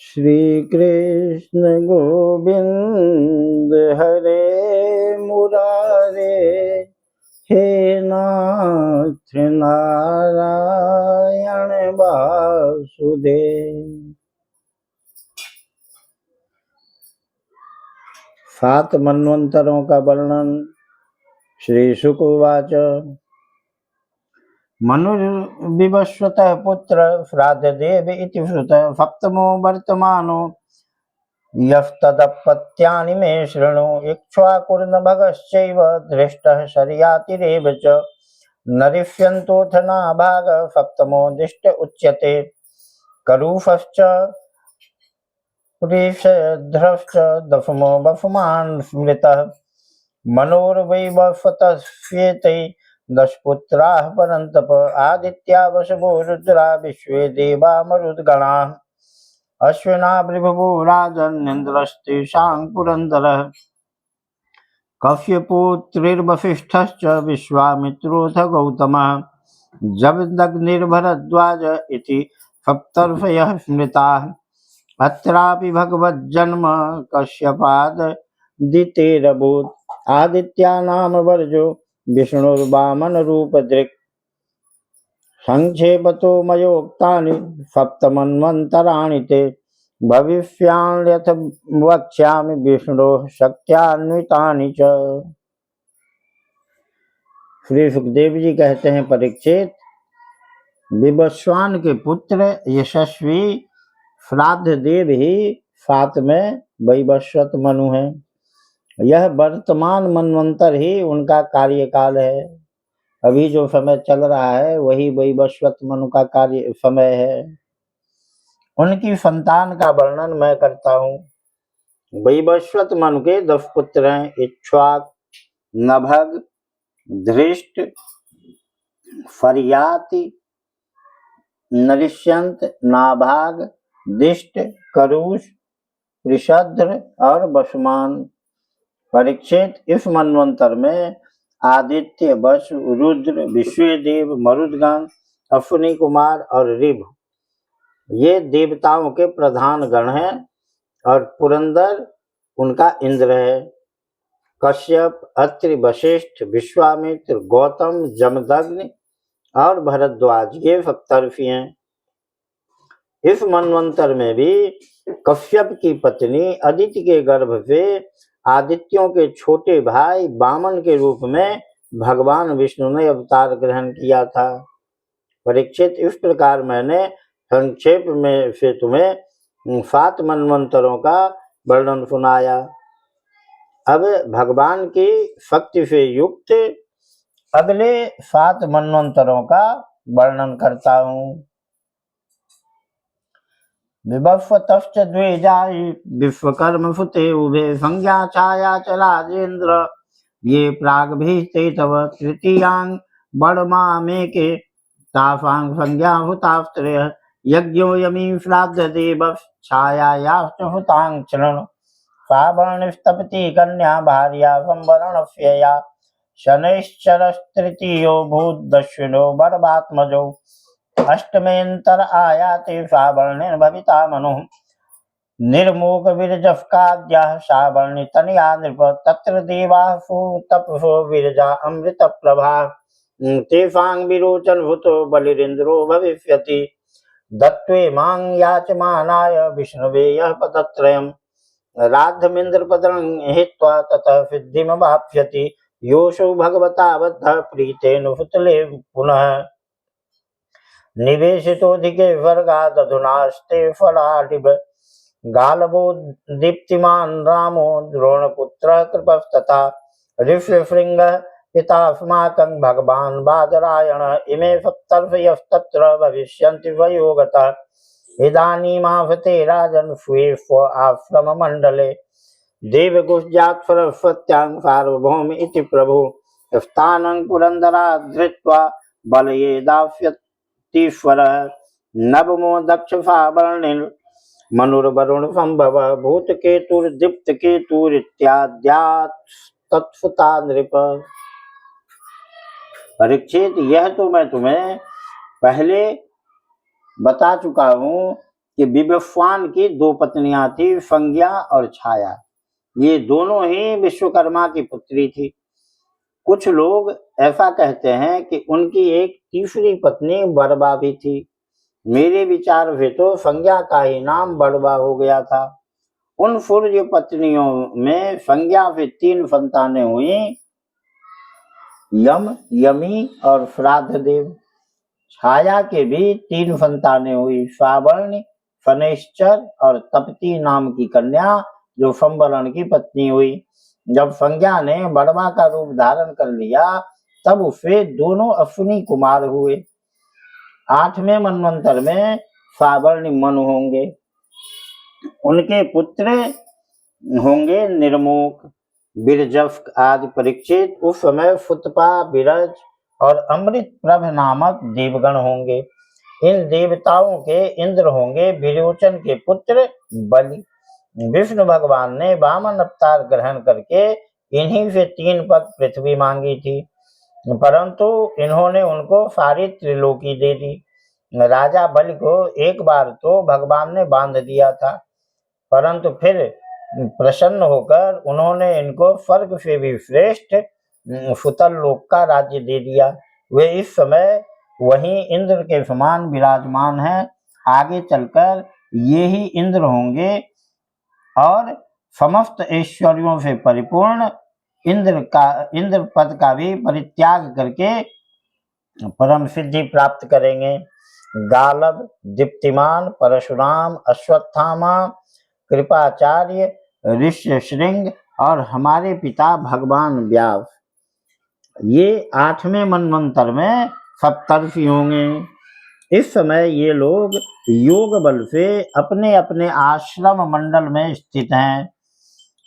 श्री कृष्ण गोविंद हरे मुरारे, हे नाथ नारायण वासुदेव। 7 मनवंतरों का वर्णन। श्री शुक उवाच। मनुर्विवस्वतः पुत्र श्राद्धदेव इति श्रुत सप्तमो वर्तमानो यस्तदपत्यानि मे शृणु। इक्ष्वाकुर्नभगश्चैव दृष्टः शर्यातिरेव च नरिष्यन्तोऽथ नाभाग सप्तमो दिष्ट उच्यते। करूफश्च पुरीषध्रश्च दशमो बफुमान् स्मृतः मनोर्वैवस्वतस्येते 10 पुत्राः परन्तप। आदित्या वशवो रुद्रा विश्वे देवा मरुद्गणाः अश्विना भृभवो राजन्निन्द्रस्तेषां पुरन्दरः। कश्यपोत्रिर्वसिष्ठश्च विश्वामित्रोऽथ गौतमः जमदग्निर्भरद्वाज इति सप्तर्षयः स्मृताः। अत्रापि भगवज्जन्म कश्यपादितेरभूत्। आदित्यानाम वर्जो विष्णुर्वामनरूपदृक्। संक्षेपतो मयोक्तानि सप्तमन्वन्तराणि ते भविष्याण्यथ वक्ष्यामि विष्णोः शक्त्यान्वितानि च। श्री सुखदेव जी कहते हैं, परीक्षित, विवस्वान के पुत्र यशस्वी श्राद्ध देव ही 7वें वैवस्वत मनु है। यह वर्तमान मनवंतर ही उनका कार्यकाल है। अभी जो समय चल रहा है वही वैवस्वत मनु का कार्य समय है। उनकी संतान का वर्णन मैं करता हूँ। वैवस्वत मनु के 10 पुत्र हैं। इक्ष्वाक, नभग, धृष्ट, फर्याति, नरिष्यंत, नाभाग, दिष्ट, करूष, वृषध्र और वसुमान। परीक्षित, इस मनवंतर में आदित्य, वसु, रुद्र, विश्वदेव, मरुदगण, अश्विनी कुमार और ऋभ ये देवताओं के प्रधान गण हैं और पुरंदर उनका इंद्र है। कश्यप, अत्रि, वशिष्ठ, विश्वामित्र, गौतम, जमदग्नि और भरद्वाज ये सप्तर्षि हैं। इस मनवंतर में भी कश्यप की पत्नी अदिति के गर्भ से आदित्यों के छोटे भाई वामन के रूप में भगवान विष्णु ने अवतार ग्रहण किया था। परीक्षित, इस प्रकार मैंने संक्षेप में से तुम्हें 7 मनवंतरों का वर्णन सुनाया। अब भगवान की शक्ति से युक्त अगले 7 मनवंतरों का वर्णन करता हूँ। विभस्वतश्च द्विजायि विश्वकर्म सुते उभे संज्ञा छाया च राजेन्द्र ये प्राग्भीस्ते तव तृतीयांग बड़मामेके तासां संज्ञा हुतास्त्रयः यज्ञोऽयमी श्राद्धदेवः छायायाश्च हुतां शृणु। सावर्णस्तपति कन्या भार्या संवरणस्यया शनैश्चरस्तृतीयो भूद्दश्विनो वरवात्मजौ अष्टमेऽन्तर आयाते सावर्णेन भविता मनुः निर्मोक विरजस्काद्याः सावर्णि तनया नृप तत्र देवासु तपसो विरजा अमृतप्रभा तेषां विरोचनभूतो बलिरिन्द्रो भविष्यति दत्त्वे मां याचमानाय विष्णवे यः पदत्रयम् राद्धमिन्द्रपदं हित्वा ततः सिद्धिमवाप्स्यति योऽसौ भगवता बद्धः प्रीतेन हुतले पुनः निवेशितोऽधिके स्वर्गादधुनास्ते फलाडिव गालवो दीप्तिमान् रामो द्रोणपुत्रः कृपस्तथा ऋष्यशृङ्गः पितास्माकं भगवान् बादरायणः इमे सप्तर्षयस्तत्र भविष्यन्ति वयोगतः इदानीमावते राजन् स्वेष्व आश्रममण्डले देवगुह्यात् सरस्वत्यां सार्वभौम इति प्रभु स्थानं पुरन्दरात् धृत्वा बलये दास्यतीश्वरः नवमो दक्षसावर्णिन् मनुर्वरुण संभव भूतकेतुर्दीप्तकेतुरित्याद्यात् तत्सुता नृप। परीक्षित, यह तो मैं तुम्हें पहले बता चुका हूँ कि विवस्वान की दो पत्नियां थी, फंग्या और छाया। ये दोनों ही विश्वकर्मा की पुत्री थी। कुछ लोग ऐसा कहते हैं कि उनकी एक तीसरी पत्नी बड़बा भी थी। मेरे विचार से तो फंग्या का ही नाम बड़बा हो गया था। उन सूर्य पत्नियों में फंग्या से 3 संतानें हुई, यम, यमी और श्राद्ध देव। छाया के भी 3 संतानें हुई, श्रावण, फनेश्चर और तपती नाम की कन्या, जो संवरण की पत्नी हुई। जब संज्ञा ने बड़वा का रूप धारण कर लिया, तब उससे दोनों अश्विनी कुमार हुए। 8वें मनवंतर में श्रावण मनु होंगे। उनके पुत्र होंगे निर्मोक, बिरजफ आदि परीक्षित। उस समय फुतपा, बिरज और अमृत प्रभ नामक देवगण होंगे। इन देवताओं के इंद्र होंगे विरोचन के पुत्र बलि। विष्णु भगवान ने वामन अवतार ग्रहण करके इन्हीं से 3 पग पृथ्वी मांगी थी, परंतु इन्होंने उनको सारी त्रिलोकी दे दी। राजा बलि को एक बार तो भगवान ने बांध दिया था, परंतु फिर प्रसन्न होकर उन्होंने इनको स्वर्ग से भी श्रेष्ठ सुतल लोक का राज्य दे दिया। वे इस समय वहीं इंद्र के समान विराजमान हैं। आगे चलकर ये ही इंद्र होंगे और समस्त ऐश्वर्यों से परिपूर्ण इंद्र पद का भी परित्याग करके परम सिद्धि प्राप्त करेंगे। गालब, दीप्तिमान, परशुराम, अश्वत्थामा, कृपाचार्य, ऋष्यशृंग और हमारे पिता भगवान व्यास, ये 8वें मनवंतर में सप्तर्षि होंगे। इस समय ये लोग योग बल से अपने अपने आश्रम मंडल में स्थित हैं।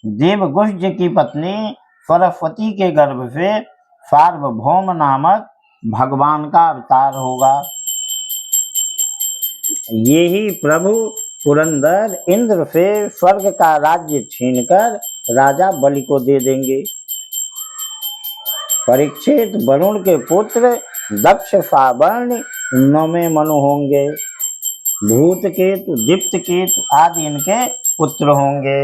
देवगुह्य की पत्नी सरस्वती के गर्भ से सार्वभौम नामक भगवान का अवतार होगा। ये ही प्रभु पुरंदर इंद्र से स्वर्ग का राज्य छीनकर राजा बलि को दे देंगे। परीक्षित वरुण के पुत्र दक्ष सावर्ण 9वें मनु होंगे। भूतकेतु, दीप्तकेतु आदि इनके पुत्र होंगे।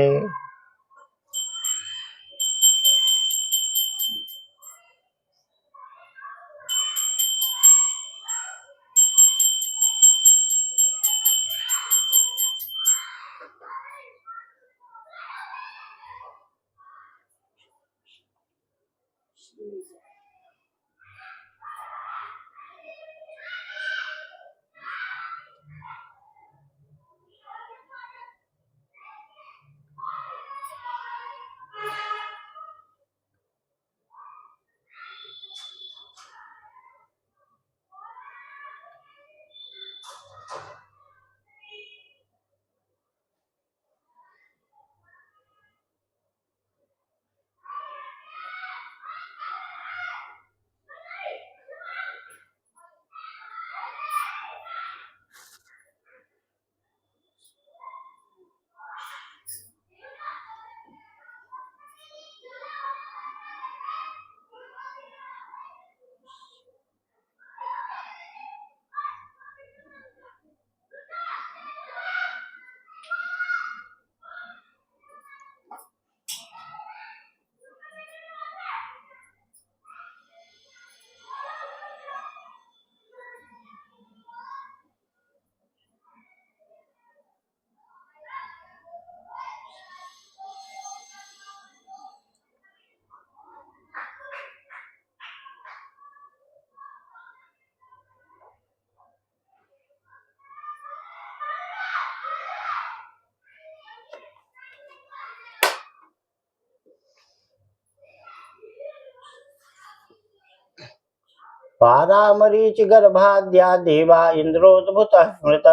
पारामरीच गर्भाद्या देवा इंद्रोद्भुत स्मृत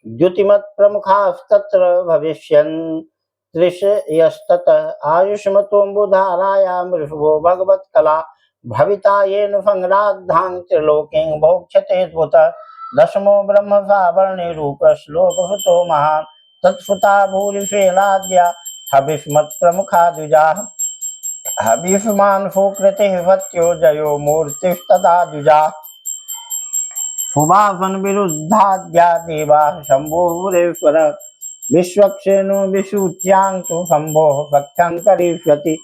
द्युतिमत् प्रमुखास्तत्र भविष्यन् त्रिशयस्तत आयुष्मतोऽम्बुधारायां ऋषभो भगवत्कला भविता येन संग्राद्धां त्रिलोकीं भोक्ष्यते त्वत। 10मो ब्रह्म सावर्णे रूप श्लोक सुतो महान् तत्सुता भूरिशेलाद्या हविष्मत् प्रमुखा द्विजाः हविष्मान सुकृतिः सत्यो जयो मूर्तिस्तथा द्विजा। फुवासन विरुद्धाद्या देवा शंभुरेश्वर विश्वक्षेणु विशुच्यां शंभो भक्तं करिष्यति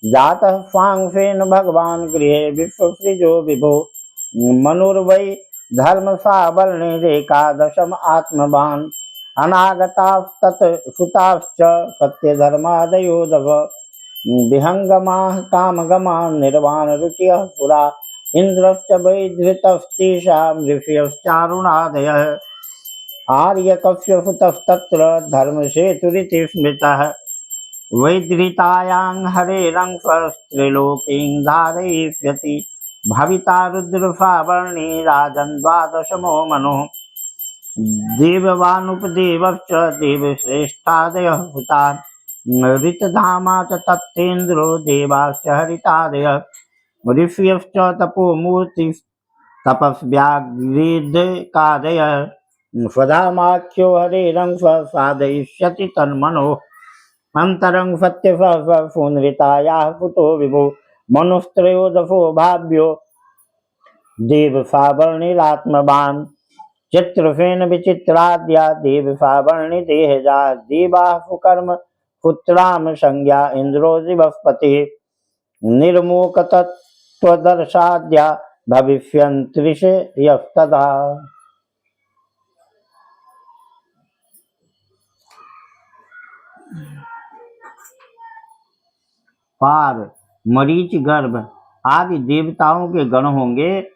जातः स्वांगफेन भगवान गृहे विश्वसृजो विभो मनुर्वै धर्म सावर्णिरेकादशम आत्मवान् अनागतास्तत् सुताश्च सत्यधर्मादयो दव विहंगमाः कामगमाः निर्वाण रुचयः पुरा इंद्रश्च वैधृतस्तेषां ऋषयश्चारुणादयः आर्यकश्यपतस्तत्र धर्मसेतुरिति स्मृतः वैधृतायां हरेरंशस्त्रिलोकीं धारयिष्यति भविता रुद्रफावर्णी राजन् द्वादशमो मनुः देववानुपदेवश्च देवश्रेष्ठादयः हुताः ऋतधामा च तत्तेन्द्रो देवाश्च हरितादयः ऋषयश्च तपोमूर्ति तपस्व्याघ्रेदकादयः स्वधामाख्यो हरेरंश साधयिष्यति तन्मनो अंतरंग सत्यफूनृतायाः पुतो विभो मनुस्त्रयोदशो भाव्यो देवसावर्णिरात्मवान् चित्रफेन विचित्राद्या देवसावर्णि देहजा देवाः सुकर्म पुत्राम संज्ञा इंद्रो दिवस्पतिः निर्मूकतत्त्वदर्शाद्या भविष्यन्त्रिष यस्तदा। पार मरीच गर्भ आदि देवताओं के गण होंगे,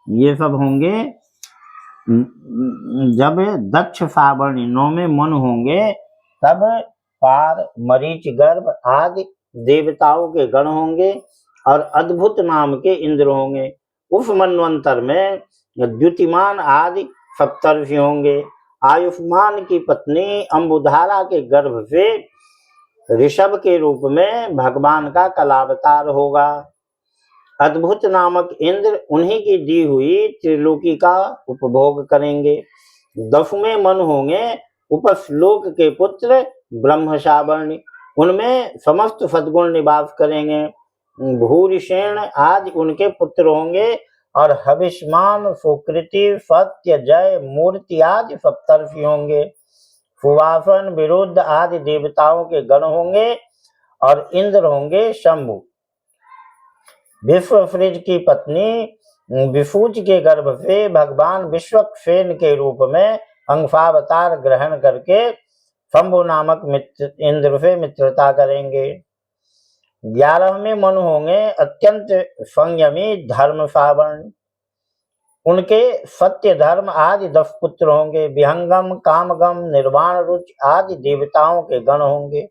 ये सब होंगे जब दक्ष सावर्णी 9वें मन होंगे तब पार मरीच गर्भ आदि देवताओं के गण होंगे और अद्भुत नाम के इंद्र होंगे। उस मनवंतर में द्युतिमान आदि सप्तर्षि होंगे। आयुष्मान की पत्नी अम्बुधारा के गर्भ से ऋषभ के रूप में भगवान का कलावतार होगा। अद्भुत नामक इंद्र उन्हीं की दी हुई त्रिलोकी का उपभोग करेंगे। 10वें मन होंगे उपश्लोक के पुत्र ब्रह्मसावर्णी, उनमें समस्त सद्गुण निवास करेंगे। भूरिसेन आदि उनके पुत्र होंगे और हविष्मान सुकृति सत्य जय मूर्ति आदि सप्तर्षि होंगे। सुवासन विरुद्ध आदि देवताओं के गण होंगे और इंद्र होंगे शंभु। विश्वफ्रिज की पत्नी विसूच के गर्भ से भगवान विश्वक्सेन के रूप में अंशावतार ग्रहण करके शंभु नामक इंद्र से मित्रता करेंगे। 11वें मन होंगे अत्यंत संयमी धर्म सावर्ण, उनके सत्य धर्म आदि 10 पुत्र होंगे। विहंगम कामगम निर्वाण रुचि आदि देवताओं के गण होंगे।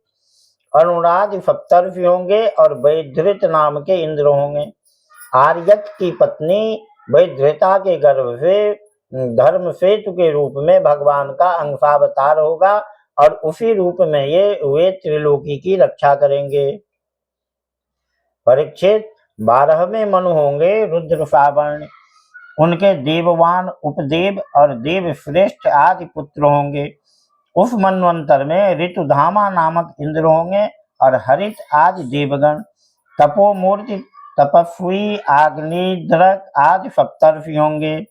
अरुणादि सप्तर्षि होंगे और वैधृत नाम के इंद्र होंगे। आर्यक की पत्नी वैधृता के गर्भ से धर्म सेतु के रूप में भगवान का अंशावतार होगा और उसी रूप में ये वे त्रिलोकी की रक्षा करेंगे। परीक्षित 12वें मनु होंगे रुद्र सावर्ण, उनके देववान उपदेव और देव श्रेष्ठ आदि पुत्र होंगे। उस मनवंतर में ऋतुधामा नामक इंद्र होंगे और हरित आदि देवगण। तपोमूर्ति तपस्वी आग्निद्रक आदि सप्तर्षि होंगे।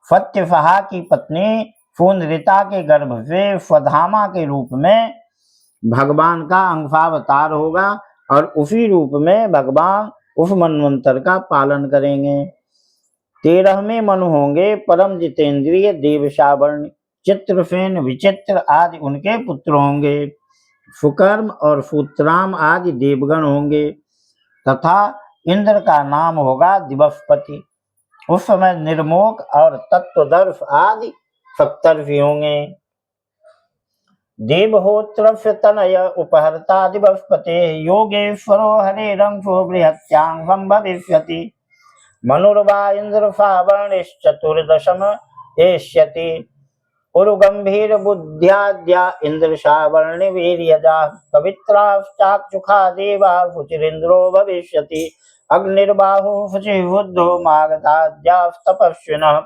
सत्यसहा की पत्नी फूनृता के गर्भ से स्वधामा के रूप में भगवान का अंशावतार होगा और उसी रूप में भगवान उस मनवंतर का पालन करेंगे। 13वें मनु होंगे परम जितेंद्रिय देव सावर्ण, चित्रसेन विचित्र आदि उनके पुत्र होंगे। सुकर्म और सूत्राम आदि देवगण होंगे तथा इंद्र का नाम होगा दिवसपति। उस समय निर्मोक और तत्वदर्श आदि सप्तर्षि होंगे। देवहोत्रस्य तनय उपहर्ता दिवसपते योगेश्वरो हरेरंशो बृहत्यां संभविष्यति। मनुर्वा इंद्र सावर्णिश्चतुर्दशम एष्यति। उरुगंभीर बुद्ध्याद्या इंद्र सावर्णि वीर्यजा पवित्राश्चाक्षुखा देवा शुचिरिंद्रो भविष्यति। अग्निर्बाहु शुचि बुद्धो मागधाद्यास्तपस्विनः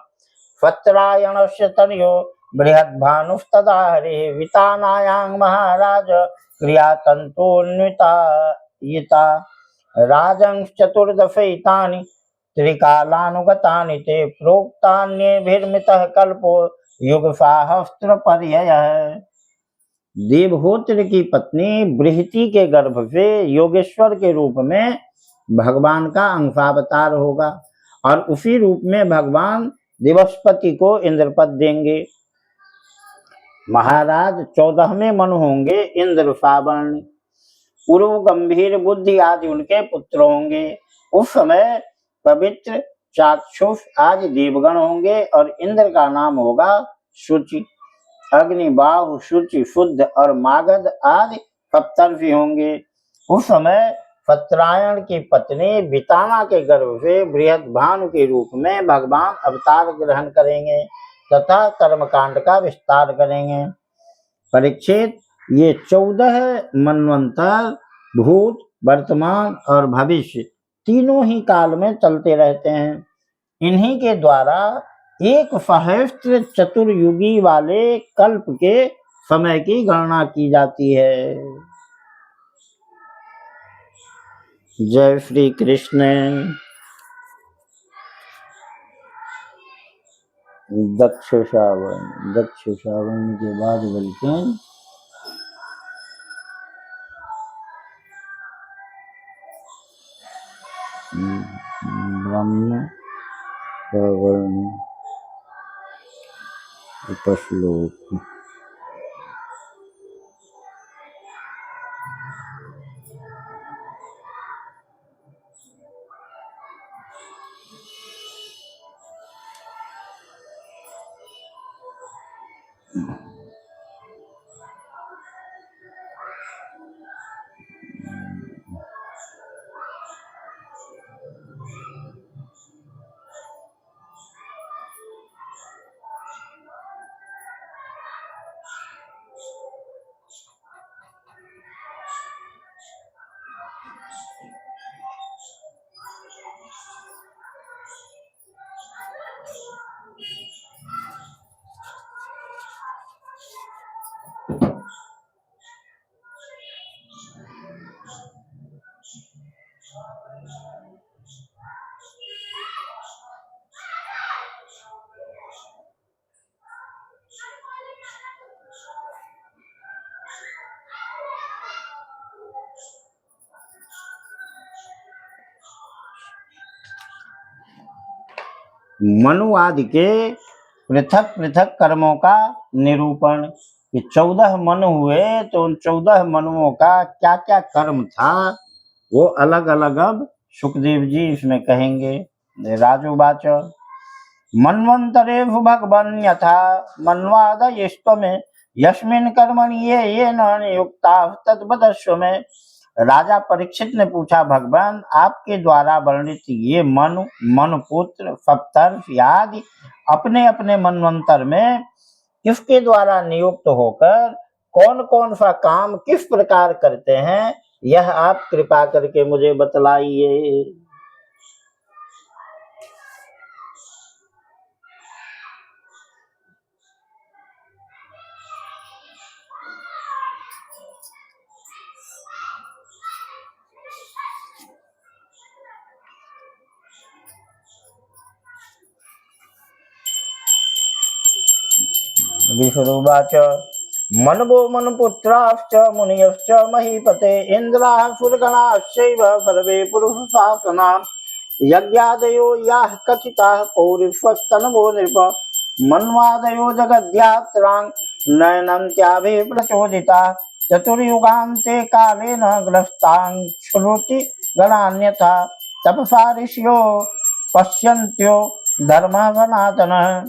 सत्रायणस्य तनयो बृहद्भानुस्तदा हरे वितानायां महाराज क्रियातन्तोन्विता राजंश्चतुर्दशैतानि त्रिकालानुगतानि ते प्रोक्तान्येभिर्मितः कल्पो युगसाहस्र पर्ययः। देवहोत्र की पत्नी बृहति के गर्भ से योगेश्वर के रूप में भगवान का अंशावतार होगा और उसी रूप में भगवान दिवसपति को इंद्रपद देंगे। महाराज 14वें मनु होंगे इंद्र सावर्ण, उरु गंभीर बुद्धि आदि उनके पुत्र होंगे। उस समय पवित्र चाक्षुष आदि देवगण होंगे और इंद्र का नाम होगा शुचि। अग्नि, बाहु, शुचि, शुद्ध और मागध आदि सप्तर्षि होंगे। उस समय सत्यायन की पत्नी बिताना के गर्भ से बृहद भानु के रूप में भगवान अवतार ग्रहण करेंगे तथा कर्मकांड का विस्तार करेंगे। परीक्षित, ये 14 मनवंतर भूत, वर्तमान और भविष्य तीनों ही काल में चलते रहते हैं। इन्हीं के द्वारा एक सहस्त्र चतुर्युगी वाले कल्प के समय की गणना की जाती है। जय श्री कृष्ण। दक्ष श्रावण के बाद बल्कि ब्रह्म श्रवण उपश्लोक। मनु आदि के पृथक पृथक कर्मों का निरूपण कि 14 मनु हुए तो उन 14 मनुओं का क्या क्या कर्म था वो अलग अलग अब सुखदेव जी इसमें कहेंगे। राजोवाच मन्वंतरे भगवन् यथा मन्वादयस्त्वमें यस्मिन् कर्मणि ये न नियुक्ताः तद्वदस्व में। राजा परीक्षित ने पूछा, भगवान आपके द्वारा वर्णित ये मनुपुत्र सप्तर्षि आदि अपने अपने मनवंतर में किसके द्वारा नियुक्त होकर कौन कौन सा काम किस प्रकार करते हैं, यह आप कृपा करके मुझे बतलाइए। ऋषिरुवाच मनवो मनुपुत्राश्च मुनयश्च महीपते इन्द्राः सुरगणाश्चैव सर्वे पुरुषशासना यज्ञादयो याः कथिताः पौरुषस्तनवो नृप मन्वादयो जगद्यात्रां नयनन्त्याभिः प्रचोदिताः चतुर्युगान्ते कालेन ग्रस्तां श्रुति गणान्यथा तपसा ऋषयो पश्यन्त्यो धर्मः सनातनः।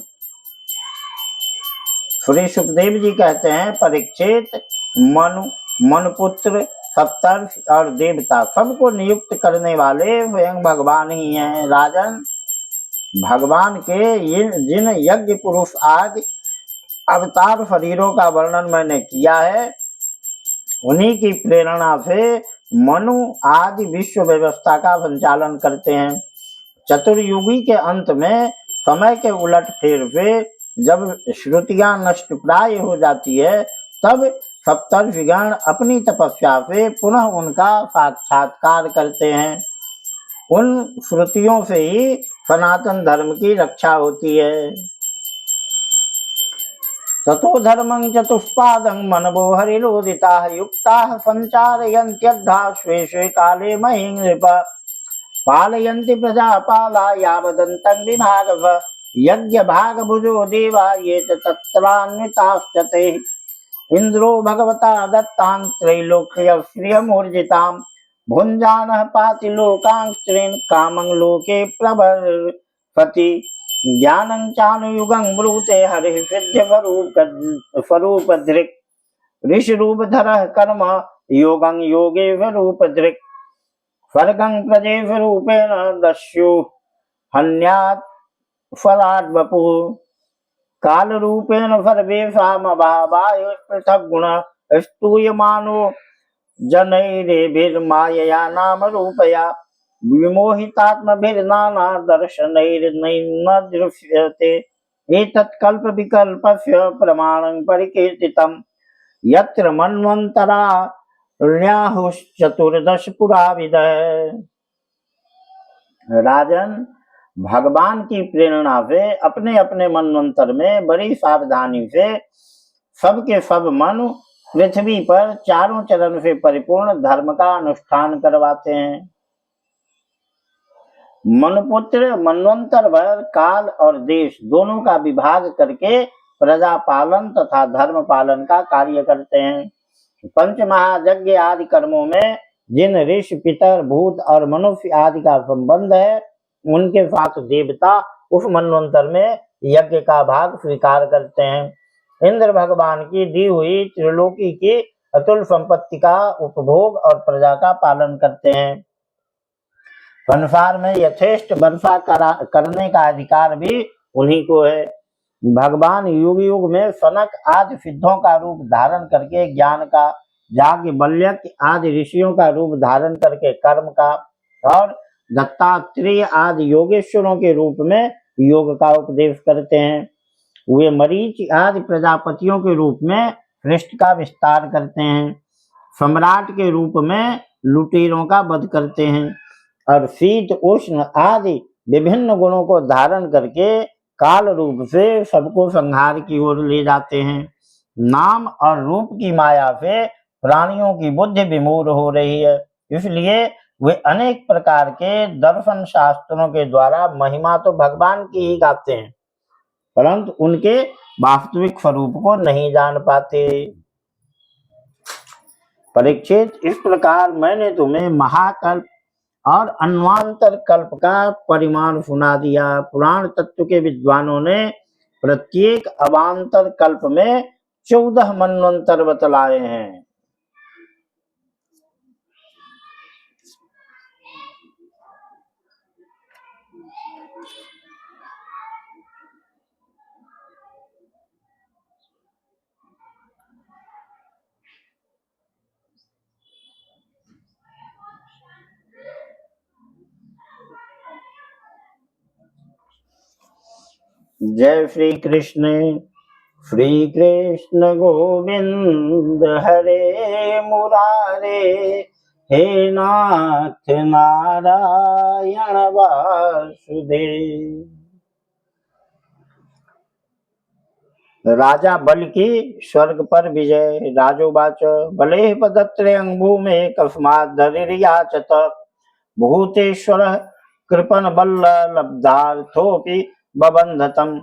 श्री सुखदेव जी कहते हैं, परीक्षित, मनुपुत्र, सप्तर्षि और देवता सबको नियुक्त करने वाले स्वयं भगवान ही हैं। राजन, भगवान के जिन यज्ञ पुरुष आदि अवतार शरीरों का वर्णन मैंने किया है, उन्हीं की प्रेरणा से मनु आदि विश्व व्यवस्था का संचालन करते हैं। चतुर्युगी के अंत में समय के उलट फेर से जब श्रुतियां नष्ट प्राय हो जाती है, तब सप्तर्षिगण अपनी तपस्या से पुनः उनका साक्षात्कार करते हैं। उन श्रुतियों से ही सनातन धर्म की रक्षा होती है। ततो धर्मं चतुष्पादं मनवो हरिरोदिताः युक्ताः सञ्चारयन्त्यद्धा स्वे स्वे काले महीं नृप पालयन्ति प्रजापाला यावदन्तं विभागव यज्ञ भागभुजो देवा ये च तत्रान्विताश्च ते इंद्रो भगवता दत्तां त्रैलोक्यश्रियमूर्जितां भुञ्जानः पाति लोकांस्त्रीन् कामं लोके प्रवर्तति ज्ञानं चानुयुगं ब्रूते हरिः सिद्ध्यरूपधृक् ऋषिरूपधरः कर्म योगं योगे रूपधृक् स्वर्गं प्रजेरूपेण दस्यु हन्यात् फलाद् वपुः काल रूपेण सर्वेषामभावाय पृथक् गुण स्तूयमानो जनैरेभिर्मायया नाम रूपया विमोहितात्मभिर्नाना दर्शनैर्नैन दृश्यते एतत् कल्प विकल्पस्य प्रमाणं परिकीर्तितं यत्र मन्वन्तराण्याहुश्चतुर्दश पुराविदः। राजन, भगवान की प्रेरणा से अपने अपने मनवंतर में बड़ी सावधानी से सबके सब मनु पृथ्वी पर चारों चरण से परिपूर्ण धर्म का अनुष्ठान करवाते हैं। मनुपुत्र मनवंतर भर काल और देश दोनों का विभाग करके प्रजा पालन तथा धर्म पालन का कार्य करते हैं। पंच महायज्ञ आदि कर्मों में जिन ऋषि, पितर, भूत और मनुष्य आदि का संबंध है, उनके साथ देवता उस मनवंतर में यज्ञ का भाग स्वीकार करते हैं। इंद्र भगवान की दी हुई त्रिलोकी की अतुल संपत्ति का उपभोग और प्रजा का पालन करते हैं। संसार में यथेष्ट वर्षा करने का अधिकार भी उन्हीं को है। भगवान युग युग में सनक आदि सिद्धों का रूप धारण करके ज्ञान का, याज्ञवल्क्य आदि ऋषियों का रूप धारण करके कर्म का और दत्तात्रेय आदि योगेश्वरों के रूप में योग का उपदेश करते हैं। वे मरीच आदि प्रजापतियों के रूप में सृष्टि का विस्तार करते हैं। सम्राट के रूप में लुटेरों का वध करते हैं और शीत उष्ण आदि विभिन्न गुणों को धारण करके काल रूप से सबको संहार की ओर ले जाते हैं। नाम और रूप की माया से प्राणियों की बुद्धि विमूढ़ हो रही है, इसलिए वे अनेक प्रकार के दर्शन शास्त्रों के द्वारा महिमा तो भगवान की ही गाते हैं, परंतु उनके वास्तविक स्वरूप को नहीं जान पाते। परीक्षित, इस प्रकार मैंने तुम्हें महाकल्प और अन्वांतर कल्प का परिमाण सुना दिया। पुराण तत्व के विद्वानों ने प्रत्येक अवांतर कल्प में 14 मनवंतर बतलाए हैं। जय श्री कृष्ण। श्री कृष्ण गोविंद हरे मुरारे, हे नाथ नारायण वासुदेव। राजा बल की स्वर्ग पर विजय। राजोवाच बले पदत्रयं भूमे कस्मात् दरिर्याचत भूतेश्वर कृपण बल्लब्धार्थोऽपि बबन्धतम्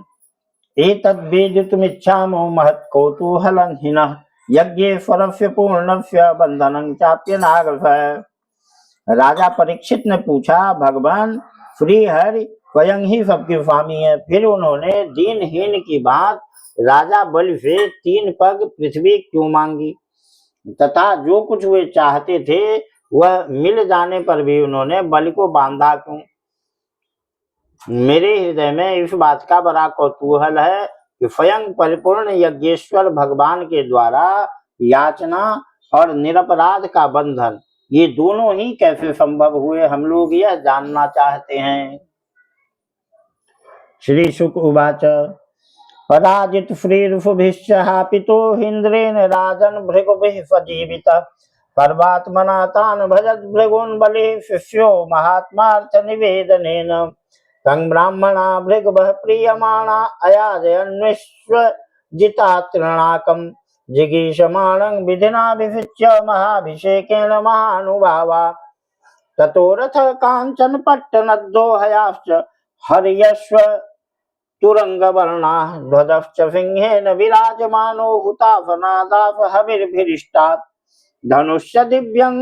एतद्वेदितुमिच्छामो महत्कौतूहलं हिनः यज्ञेश्वरस्य पूर्णस्य बंधनं चाप्यनागतः। राजा परीक्षित ने पूछा, भगवान श्री हरि स्वयं ही सबके स्वामी है, फिर उन्होंने दीनहीन की बात राजा बलि से 3 पग पृथ्वी क्यों मांगी तथा जो कुछ वे चाहते थे वह मिल जाने पर भी उन्होंने बलि को बांधा क्यों? मेरे हृदय में इस बात का बड़ा कौतूहल है कि स्वयं परिपूर्ण यज्ञेश्वर भगवान के द्वारा याचना और निरपराध का बंधन, ये दोनों ही कैसे संभव हुए, हम लोग यह जानना चाहते हैं। श्री शुक उवाच पराजित श्रीरुभिश्च हापितो हिन्द्रेण राजन् भृगुभिः सजीवितः परमात्मना तान् भजत भृगुन् बलिः शिष्यो महात्मार्थ निवेदनेन तं ब्राह्मणा भृगवः प्रीयमाणा अयाजयन्विश्व जितातृणाकं जिगीषमाणं विधिना विभिच्य महाभिषेकेन महानुभावा ततो रथ कांचन पट्टनद्दो हयाश्च हर्यश्व तुरंगवर्णा ध्वजश्च सिंहेन विराजमानो हुताफनादाफ हविर्भिरिष्टात् धनुष्य दिव्यं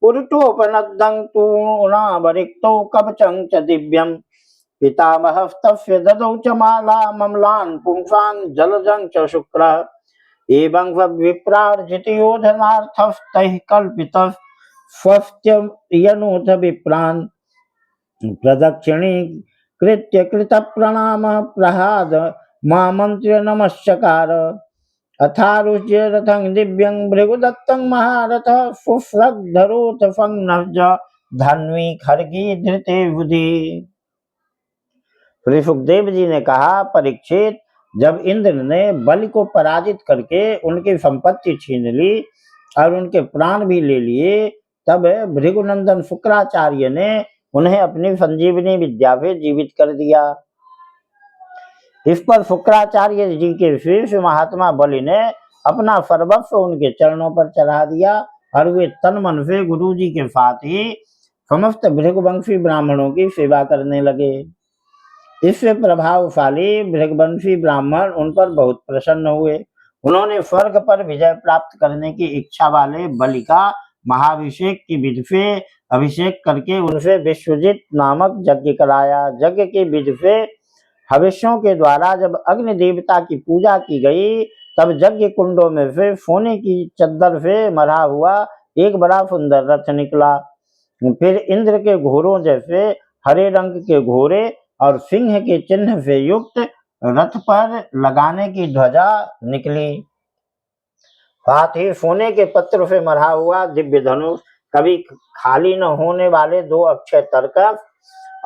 पुरुषोपनद्धं तूणावरिक्तो कवचं च दिव्यं पितामहस्तस्य ददौ च माला मम्लान् पुंसां जलजं च शुक्रः एवं विप्रार्जितयोधनार्थस्तैः कल्पितः स्वस्त्ययनूथ विप्रान् प्रदक्षिणीकृत्य कृतप्रणामः प्रहाद मामन्त्र्य नमश्चकार अथारुह्य रथं दिव्यं भृगुदत्तं महारथः सुस्रग्धरोथ संनज धन्वी खर्गी धृते बुधि। श्री सुखदेव जी ने कहा, परीक्षित, जब इंद्र ने बलि को पराजित करके उनकी संपत्ति छीन ली और उनके प्राण भी ले लिए, तब भृगुनंदन शुक्राचार्य ने उन्हें अपनी संजीवनी विद्या से जीवित कर दिया। इस पर शुक्राचार्य जी के शिष्य महात्मा बलि ने अपना सर्वस्व उनके चरणों पर चढ़ा दिया और वे तन मन से गुरु जी के साथ ही समस्त भृगुवंशी ब्राह्मणों की सेवा करने लगे। इससे प्रभावशाली भृगवंशी ब्राह्मण उन पर बहुत प्रसन्न हुए। उन्होंने स्वर्ग पर विजय प्राप्त करने की इच्छा वाले बलि का महाभिषेक की विधि से अभिषेक करके उनसे विश्वजित नामक यज्ञ कराया। यज्ञ की विधि से हविष्यों के द्वारा जब अग्नि देवता की पूजा की गई, तब यज्ञ कुंडों में से सोने की चद्दर से मरा हुआ एक बड़ा सुंदर रथ निकला। फिर इंद्र के घोड़ों जैसे हरे रंग के घोड़े और सिंह के चिन्ह से युक्त रथ पर लगाने की ध्वजा निकली। साथ ही सोने के पत्र से मरा हुआ दिव्य धनुष, कभी खाली न होने वाले 2 अक्षय तर्कस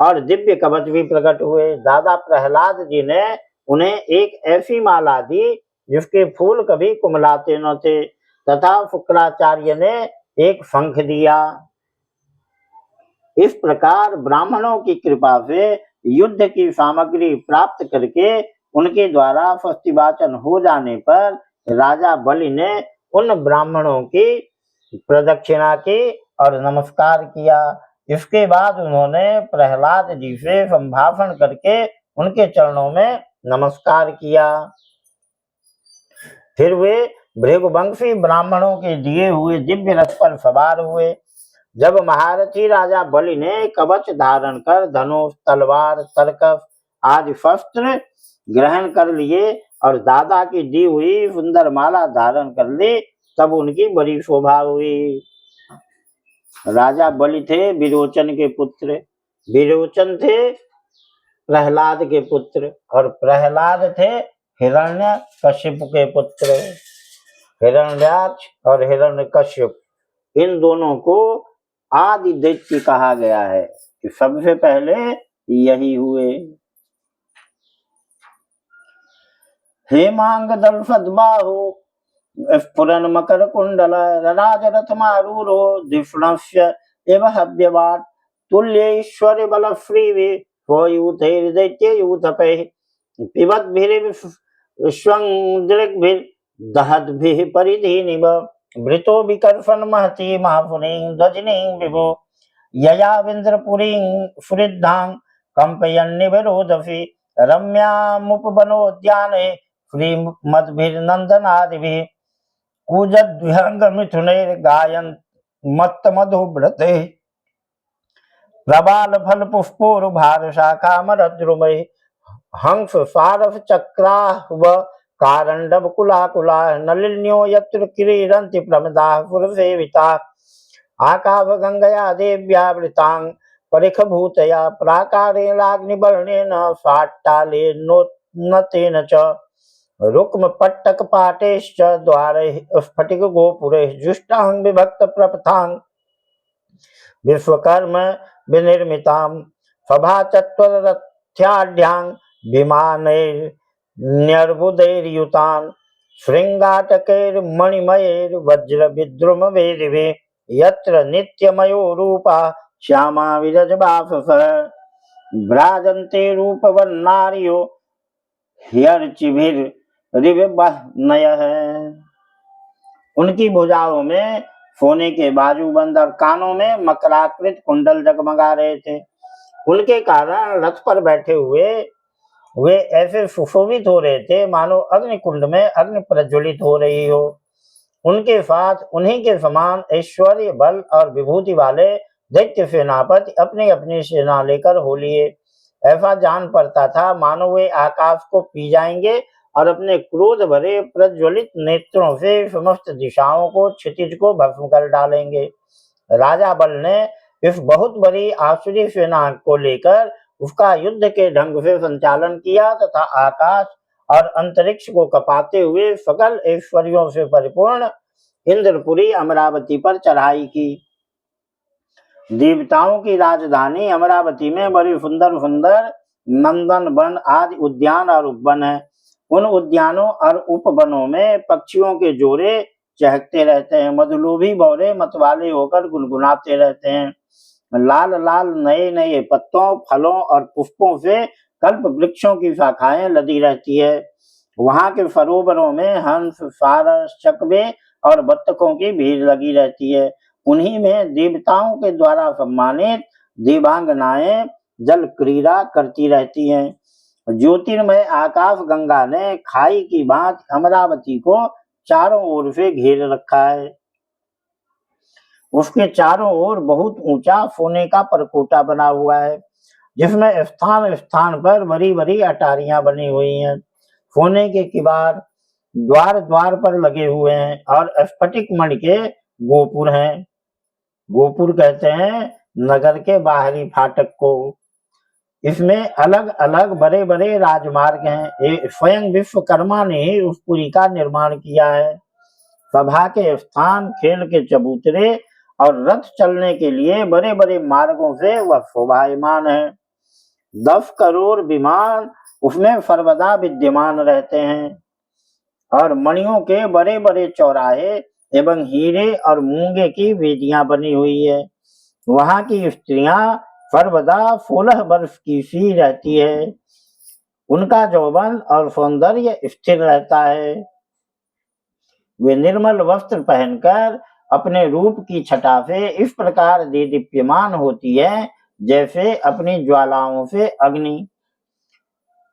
और दिव्य कवच भी प्रकट हुए। दादा प्रहलाद जी ने उन्हें एक ऐसी माला दी जिसके फूल कभी कुमलाते न थे, तथा शुक्राचार्य ने एक शंख दिया। इस प्रकार ब्राह्मणों की कृपा से युद्ध की सामग्री प्राप्त करके उनके द्वारा स्वस्तिवाचन हो जाने पर राजा बलि ने उन ब्राह्मणों की प्रदक्षिणा की और नमस्कार किया। इसके बाद उन्होंने प्रहलाद जी से संभाषण करके उनके चरणों में नमस्कार किया। फिर वे भृगुवंशी ब्राह्मणों के दिए हुए दिव्य रथ पर सवार हुए। जब महारथी राजा बलि ने कवच धारण कर धनुष, तलवार, तर्कस आदि शस्त्र ग्रहण कर लिए और दादा की दी हुई सुंदर माला धारण कर ली, तब उनकी बड़ी शोभा हुई। राजा बलि थे विरोचन के पुत्र, विरोचन थे प्रहलाद के पुत्र और प्रहलाद थे हिरण्यकश्यप के पुत्र। हिरण्याक्ष और हिरण्यकश्यप, इन दोनों को आदि दैत्य कहा गया है कि सबसे पहले यही हुए। हेमांग दल सद्बाहु स्फुरन मकर कुंडल राज रथमारूढ़ो दिष्णस्य एव हव्यवाट तुल्यैश्वर्य बल श्रीवे स्वयूथैर्दैत्ययूथपैः पिबद्भिर्विश्वंदृग्भिर्दहद्भिः परिधीनिव भृतो विकर्षण महती महापुरीं ध्वजिनीं विभो ययाविन्द्रपुरीं सुहृद्धां कम्पयन्निवरोधसि रम्यामुपवनोद्याने श्रीमद्भिर्नन्दनादिभिः कूजद्विहङ्गमिथुनैर्गायन् मत्तमधुव्रते प्रबालफलपुष्पोरुभारशाखामरद्रुमैः हंस सारस चक्राव कारण्डवकुलाकुलाः नलिन्यो यत्र क्रीडन्ति प्रमदाः पुरसेविताः आकाशगङ्गया देव्यावृतां परिखभूतया प्राकारेणाग्निवर्णेन साट्टालेनोन्नतेन च रुक्मपट्टकपाटैश्च द्वारैः स्फटिकगोपुरैः जुष्टां विभक्तप्रपथां विश्वकर्म विनिर्मितां सभाचत्वरथ्याढ्यां विमानैर्न्यर्बुदैर्युतां शृङ्गाटकैर्मणिमयैर्वज्रविद्रुमवेदिभिः यत्र नित्यमयो रूपा श्यामा विरजबाफसः भ्राजन्ते रूपवन्नार्यो ह्यर्चिभिर्रिवनयः। उनकी भुजाओं में सोने के बाजूबंद और कानों में मकराकृत कुंडल जगमगा रहे थे। उनके कारण रथ पर बैठे हुए वे ऐसे सुशोभित हो रहे थे मानो अग्निकुंड में अग्नि प्रज्वलित हो रही हो। उनके साथ उन्हीं के समान ऐश्वर्य बल और विभूति वाले दैत्य सेनापति अपनी अपनी सेना लेकर हो लिए। ऐसा जान पड़ता था मानो वे आकाश को पी जाएंगे और अपने क्रोध भरे प्रज्वलित नेत्रों से समस्त दिशाओं को क्षितिज को भस्म कर डालेंगे। राजा बल ने इस बहुत बड़ी आसुरी सेना को लेकर उसका युद्ध के ढंग से संचालन किया तथा आकाश और अंतरिक्ष को कपाते हुए सकल ऐश्वर्यों से परिपूर्ण इंद्रपुरी अमरावती पर चढ़ाई की। देवताओं की राजधानी अमरावती में बड़ी सुंदर सुंदर नंदन वन आदि उद्यान और उपवन है। उन उद्यानों और उपवनों में पक्षियों के जोड़े चहकते रहते हैं। मधुलोभी भौरे मतवाले होकर गुनगुनाते रहते हैं। लाल लाल नए नए पत्तों, फलों और पुष्पों से कल्प वृक्षों की शाखाएं लदी रहती है। वहां के सरोवरों में हंस, सारस, चकवे और बत्तखों की भीड़ लगी रहती है। उन्हीं में देवताओं के द्वारा सम्मानित देवांगनाएं जल क्रीड़ा करती रहती हैं। ज्योतिर्मय आकाश गंगा ने खाई की भांति अमरावती को चारों ओर से घेर रखा है। उसके चारों ओर बहुत ऊंचा सोने का परकोटा बना हुआ है, जिसमें स्थान स्थान पर बड़ी बड़ी अटारियां बनी हुई हैं। सोने के किवाड़ द्वार द्वार पर लगे हुए हैं और स्फटिक मणि के गोपुर हैं। गोपुर कहते हैं नगर के बाहरी फाटक को। इसमें अलग अलग बड़े बड़े राजमार्ग हैं। स्वयं विश्वकर्मा ने ही उस पुरी का निर्माण किया है। सभा के स्थान, खेल के चबूतरे और रथ चलने के लिए बड़े बड़े मार्गों से वह शोभायमान है। 10 करोड़ विमान उसमें सर्वदा विद्यमान रहते हैं और मणियों के बड़े बड़े चौराहे एवं हीरे और मूंगे की वेदियां बनी हुई है। वहां की स्त्रियां सर्वदा 16 वर्ष की सी रहती है। उनका यौवन और सौंदर्य स्थिर रहता है। वे निर्मल वस्त्र पहनकर अपने रूप की छटा से इस प्रकार दीप्यमान होती है जैसे अपनी ज्वालाओं से अग्नि।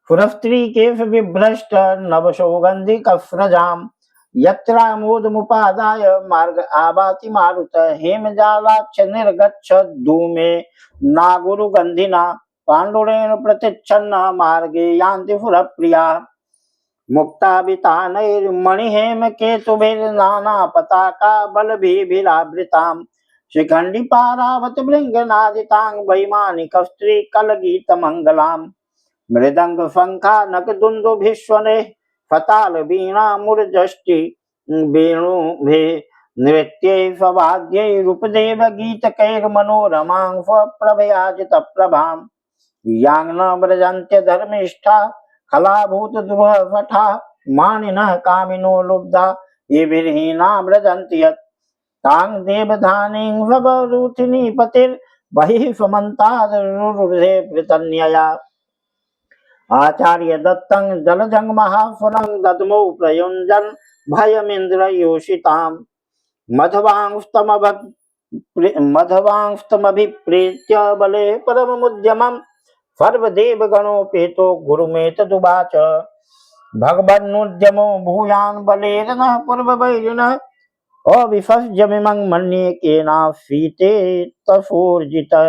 पुरस्त्री केश विभ्रष्ट नव सौगंधि कस्रजाम यत्रामोद मुपादाय मार्ग आवाति मारुत हेमजालाक्ष निर्गच्छ धूमे नागुरु गंधिना पांडुरेण प्रतिच्छन्न मार्गे यान्ति पुरप्रिया मुक्ताभितानैर्मणिहेम केतुभिर्नाना पताका बलभिरावृताम् शिखण्डी पारावत भृंगनादितांग वैमानिक स्त्री कलगीत मंगलाम मृदंग शंखा नक दुंदुभिस्वने फताल वीणा मूर्जष्टि वेणुभे नृत्यै स्ववाद्यै रूपदेव गीतकैर्मनोरमां स्वप्रभयाजित प्रभाम् यां न व्रजन्त्य धर्मिष्ठा खलाभूत दुर्भटा मानिनः कामिनो लुब्धा ये विरहीना व्रजन्ति यत् तां देवधानीं स्वरूथिनी पतिर्बहिः स्वमन्तादरुरुधे पृतन्यया आचार्य दत्तं जलजं महाफलं दद्मौ प्रयुञ्जन् भयमिन्द्र योषिताम् मधवांस्तमभिप्रेत्य बले परममुद्यमम् सर्वदेवगणोपेतो गुरुमेतदुवाच भगवन्नुद्यमो भूयान् बलेन नः पूर्ववैरिणः अविसृज्यमिमं मन्ये केनासीते तथोर्जितः।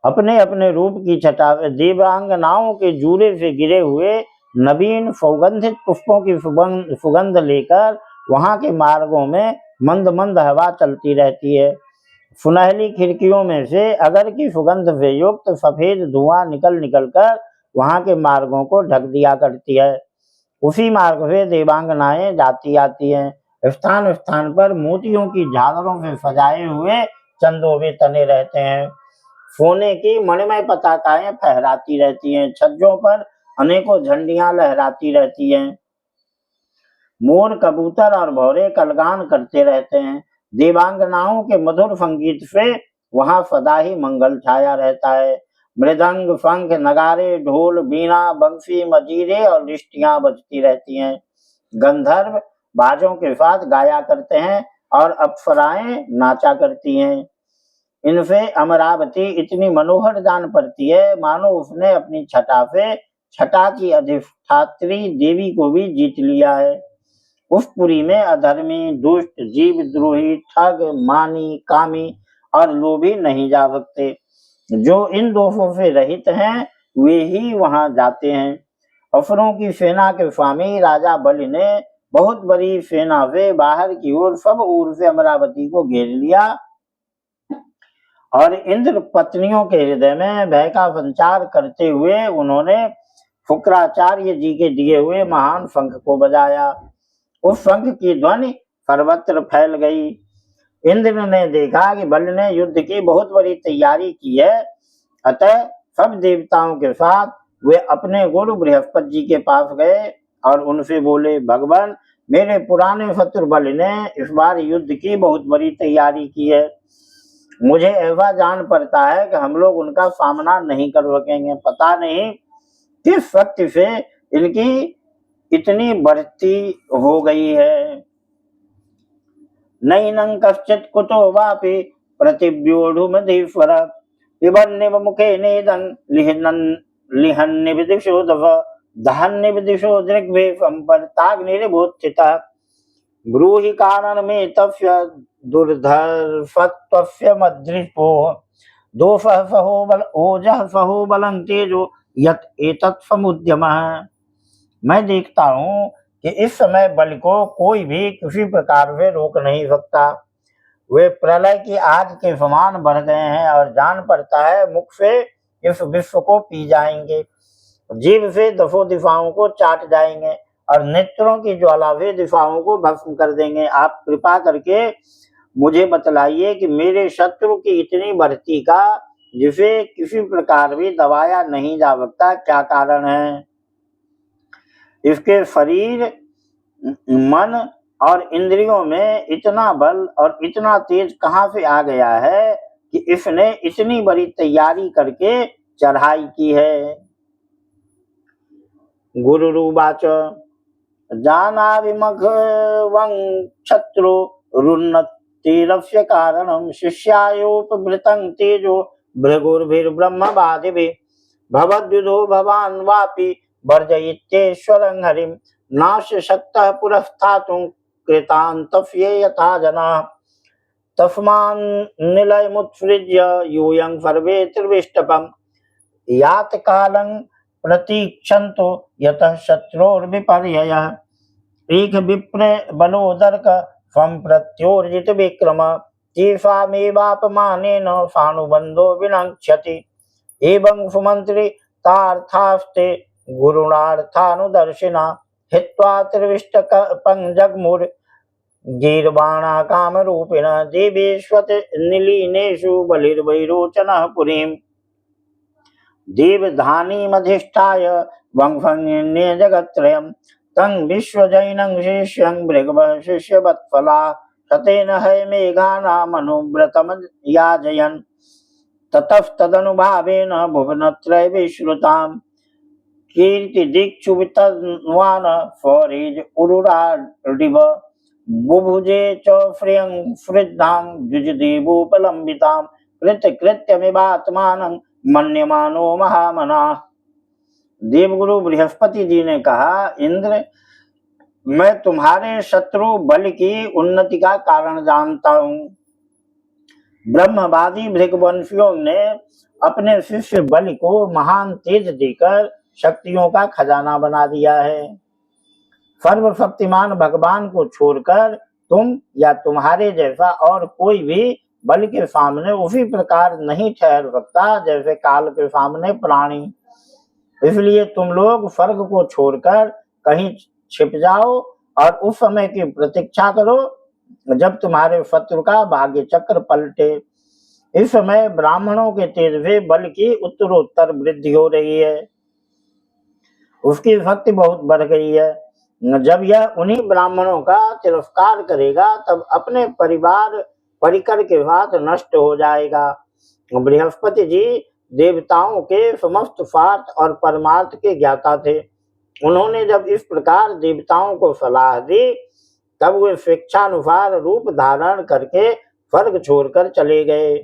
अपने अपने रूप की छटा देवांगनाओं के जूरे से गिरे हुए नवीन सौगंधित पुष्पों की सुगंध लेकर वहां के मार्गों में मंद मंद हवा चलती रहती है। सुनहली खिड़कियों में से अगर की सुगंध से युक्त सफेद धुआं निकल निकल कर वहां के मार्गों को ढक दिया करती है। उसी मार्ग से देवांगनाएं जाती आती हैं। स्थान स्थान पर मोतियों की झालरों से सजाए हुए चंदोबे तने रहते हैं। सोने की मणिमय पताकाएं फहराती रहती हैं। छज्जों पर अनेकों झंडियां लहराती रहती हैं। मोर, कबूतर और भौरे कलगान करते रहते हैं। देवांगनाओं के मधुर संगीत से वहां सदा ही मंगल छाया रहता है। मृदंग, शंख, नगारे, ढोल, बीना, बंसी, मजीरे और रिष्टियां बजती रहती हैं। गंधर्व बाजों के साथ गाया करते हैं और अप्सराएं नाचा करती हैं। इनसे अमरावती इतनी मनोहर जान पड़ती है मानो उसने अपनी छटा से छटा की अधिष्ठात्री देवी को भी जीत लिया है। उस पुरी में अधर्मी, दुष्ट, जीवद्रोही, ठग, मानी, कामी और लोभी नहीं जा सकते। जो इन दोषों से रहित हैं वे ही वहां जाते हैं। असुरों की सेना के स्वामी राजा बलि ने बहुत बड़ी सेना से बाहर की ओर सब ओर से अमरावती को घेर लिया और इंद्र पत्नियों के हृदय में भय का संचार करते हुए उन्होंने शुक्राचार्य जी के दिए हुए महान शंख को बजाया। उस शंख की ध्वनि सर्वत्र फैल गई। इंद्र ने देखा कि बलि ने युद्ध की बहुत बड़ी तैयारी की है, अतः सब देवताओं के साथ वे अपने गुरु बृहस्पति जी के पास गए और उनसे बोले, भगवान, मेरे पुराने शत्रु बलि ने इस बार युद्ध की बहुत बड़ी तैयारी की है। मुझे ऐसा जान पड़ता है कि हम लोग उनका सामना नहीं कर सकेंगे। पता नहीं किस शक्ति से इनकी इतनी बढ़ती हो गई है। नैनं कश्चित् कुतो वापि प्रतिव्यूढुमधीश्वर पिबन्निव मुखे नेदन् लिहन्निविदिशो दव दहन्निविदिशो दृग्भे संपर्ताग्निर्भूत्थितः ब्रूहि कारणमे तस्य दुर्धर्षत्वस्य मद्रिपो दोषः सहो बल ओजः सहो बलं तेजो यत् एतत् समुद्यमः। मैं देखता हूँ कि इस समय बलि को कोई भी किसी प्रकार से रोक नहीं सकता। वे प्रलय की आग के समान बढ़ गए हैं और जान पड़ता है मुख से इस विश्व को पी जाएंगे, जीभ से दसों दिशाओं को चाट जाएंगे और नेत्रों की ज्वाला से दिशाओं को भस्म कर देंगे। आप कृपा करके मुझे बतलाइए कि मेरे शत्रु की इतनी बढ़ती का जिसे किसी प्रकार भी दबाया नहीं जा सकता क्या कारण है। इसके शरीर, मन और इंद्रियों में इतना बल और इतना तेज कहाँ से आ गया है कि इसने इतनी बड़ी तैयारी करके चढ़ाई की है। गुरुरुवाच जानाभिमघवं क्षत्रो रुन्नतिरस्य कारणं शिष्यायोपभृतं तेजो भृगुर्भिर्ब्रह्मवादिभिः भवद्युधो भवान् वापि वर्जयित्येश्वरं हरिं नास्य शक्तः पुरस्थातुं कृतान्तस्य यथा जनाः तस्मान्निलयमुत्सृज्य यूयं सर्वे त्रिविष्टपम् यात कालं प्रतीक्षन्तो यतः शत्रोर्विपर्ययः एक विप्र बलोदर्क संप्रत्योर्जित विक्रम तेषामेवापमानेन सानुबन्धो विनङ्क्ष्यति एवं सुमन्त्री तार्थास्ते गुरुणार्थानुदर्शिना हित्वा त्रिविष्टकं जग्मुर् गीर्वाणा कामरूपिण देवेष्वत निलीनेषु बलिर्वैरोचनः पुरीम् देवधानीमधिष्ठाय वंशन्ये जगत्त्रयम् तं विश्वजैनं शिष्यं भृगवः शिष्यवत्सला शतेन हयमेघानामनुव्रतं याजयन् ततस्तदनुभावेन भुवनत्रय विश्रुतां कीर्तिदीक्षु वितन्वान् स्वरेज उरुराडिव बुभुजे च श्रियं श्रद्धां द्विजदेवोपलम्बितां कृत्यमिवात्मानं मन्यमानो महामनाः। देवगुरु बृहस्पति जी ने कहा, इंद्र, मैं तुम्हारे शत्रु बलि की उन्नति का कारण जानता हूँ। ब्रह्मवादी भृगवंशियों ने अपने शिष्य बलि को महान तेज देकर शक्तियों का खजाना बना दिया है। सर्वशक्तिमान भगवान को छोड़कर तुम या तुम्हारे जैसा और कोई भी बलि के सामने उसी प्रकार नहीं ठहर सकता जैसे काल के सामने प्राणी। इसलिए तुम लोग स्वर्ग को छोड़कर कहीं छिप जाओ और उस समय की प्रतीक्षा करो जब तुम्हारे शत्रु का भाग्य चक्र पलटे। इस समय ब्राह्मणों के तेज से बल की उत्तरोत्तर वृद्धि हो रही है, उसकी शक्ति बहुत बढ़ गई है। जब यह उन्हीं ब्राह्मणों का तिरस्कार करेगा तब अपने परिवार परिकर के साथ नष्ट हो जाएगा। बृहस्पति जी देवताओं के समस्त स्वार्थ और परमार्थ के ज्ञाता थे। उन्होंने जब इस प्रकार देवताओं को सलाह दी तब वे स्वेच्छानुसार रूप धारण करके स्वर्ग छोड़कर चले गए।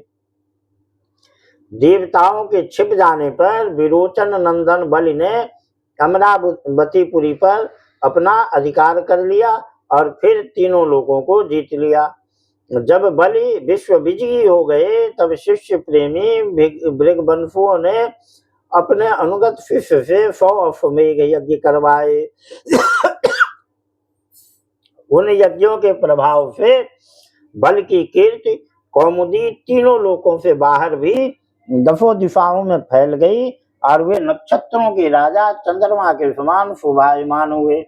देवताओं के छिप जाने पर विरोचन नंदन बलि ने अमरावतीपुरी पर अपना अधिकार कर लिया और फिर तीनों लोगों को जीत लिया। जब बलि विश्व विजयी हो गए तब शिष्य प्रेमी भृगवंशुओं ने अपने अनुगत शिष्य से 100 अश्वमेध यज्ञ करवाए। उन यज्ञों के प्रभाव से बल की कीर्ति कौमुदी तीनों लोकों से बाहर भी दसों दिशाओं में फैल गई और वे नक्षत्रों के राजा चंद्रमा के समान शोभायमान हुए।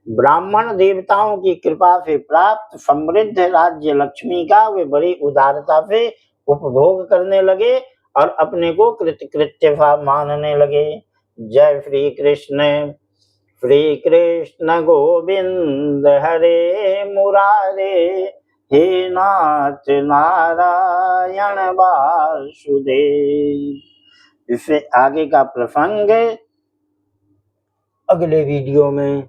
ब्राह्मण देवताओं की कृपा से प्राप्त समृद्ध राज्य लक्ष्मी का वे बड़ी उदारता से उपभोग करने लगे और अपने को कृतकृत्य मानने लगे। जय श्री कृष्ण गोविंद हरे मुरारे, हे नाथ नारायण वासुदेव। इससे आगे का प्रसंग अगले वीडियो में।